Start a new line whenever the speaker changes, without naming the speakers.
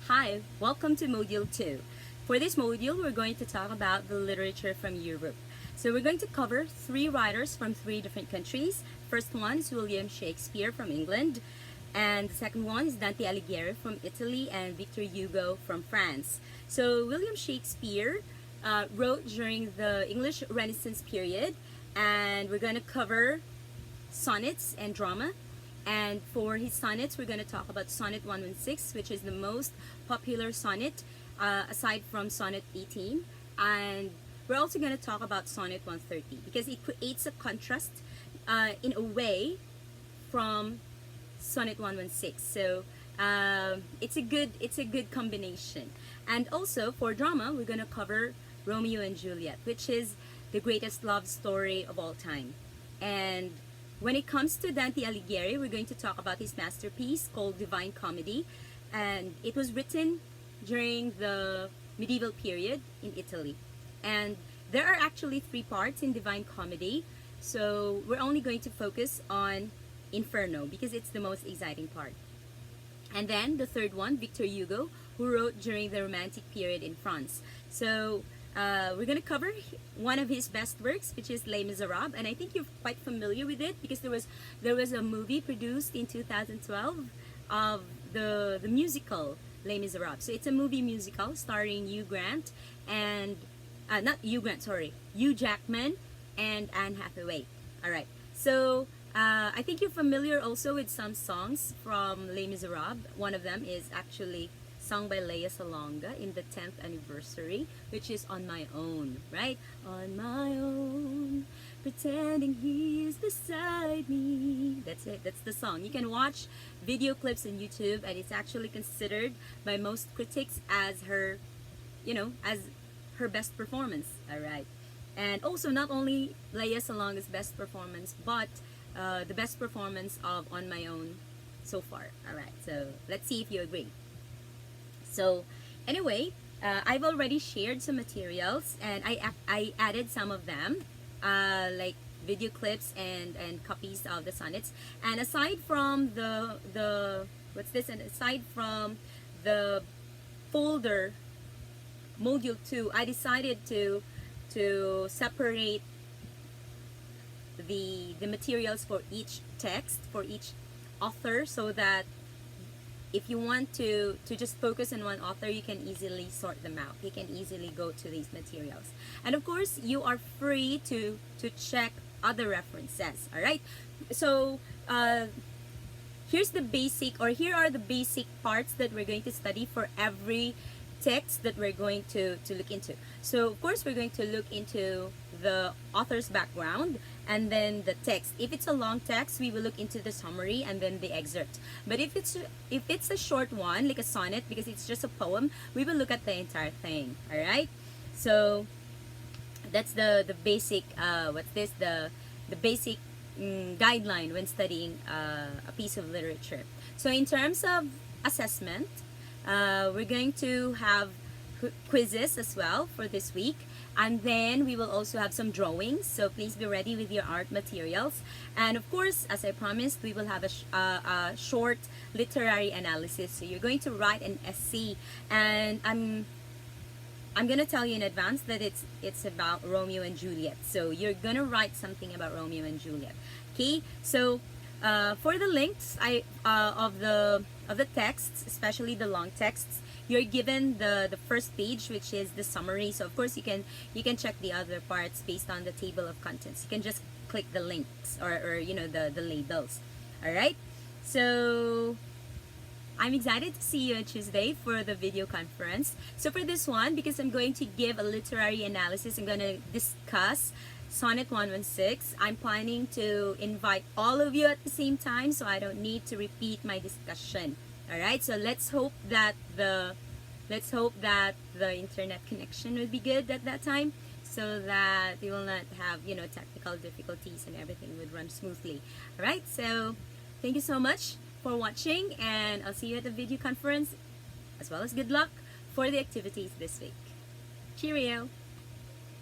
Hi, welcome to Module 2. For this module, we're going to talk about the literature from Europe. So we're going to cover three writers from three different countries. First one is William Shakespeare from England, and the second one is Dante Alighieri from Italy, and Victor Hugo from France. So William Shakespeare wrote during the English Renaissance period, and we're going to cover sonnets and drama. And for his sonnets, we're going to talk about Sonnet 116, which is the most popular sonnet aside from Sonnet 18. And we're also going to talk about Sonnet 130 because it creates a contrast in a way from Sonnet 116. So it's a good combination. And also for drama, we're going to cover Romeo and Juliet, which is the greatest love story of all time. And when it comes to Dante Alighieri, we're going to talk about his masterpiece called Divine Comedy, and it was written during the medieval period in Italy. And there are actually three parts in Divine Comedy, so we're only going to focus on Inferno because it's the most exciting part. And then the third one, Victor Hugo, who wrote during the Romantic period in France. So we're going to cover one of his best works, which is Les Miserables, and I think you're quite familiar with it because there was a movie produced in 2012 of the musical Les Miserables. So it's a movie musical starring Hugh Grant and not Hugh Grant, sorry, Hugh Jackman and Anne Hathaway. All right, so I think you're familiar also with some songs from Les Miserables. One of them is actually sung by Lea Salonga in the 10th anniversary, which is On My Own, right? On my own, pretending he is beside me. That's it, that's the song. You can watch video clips on YouTube, and it's actually considered by most critics as her, as her best performance, all right? And also not only Lea Salonga's best performance, but the best performance of On My Own so far, all right? So let's see if you agree. So anyway, I've already shared some materials, and I added some of them, like video clips and copies of the sonnets. And aside from the what's this? And aside from the folder module 2, I decided to separate the materials for each text, for each author, so that if you want to just focus on one author, you can easily sort them out. You can easily go to these materials. And of course, you are free to check other references, all right? So here are the basic parts that we're going to study for every text that we're going to look into. So of course, we're going to look into the author's background and then the text. If it's a long text, we will look into the summary and then the excerpt. But if it's a short one, like a sonnet, because it's just a poem, we will look at the entire thing, all right? So that's the basic the basic guideline when studying a piece of literature. So in terms of assessment, we're going to have quizzes as well for this week, and then we will also have some drawings, so please be ready with your art materials. And of course, as I promised, we will have a short literary analysis. So you're going to write an essay, and I'm gonna tell you in advance that it's about Romeo and Juliet, so you're gonna write something about Romeo and Juliet. Okay, so for the links of the texts, especially the long texts, you're given the first page, which is the summary. So of course you can check the other parts based on the table of contents. You can just click the links or the labels. All right, so I'm excited to see you on Tuesday for the video conference. So for this one, because I'm going to give a literary analysis, I'm going to discuss Sonnet 116. I'm planning to invite all of you at the same time, so I don't need to repeat my discussion. All right, so let's hope that the internet connection will be good at that time, so that we will not have technical difficulties and everything would run smoothly. All right, so thank you so much for watching, and I'll see you at the video conference, as well as good luck for the activities this week. Cheerio!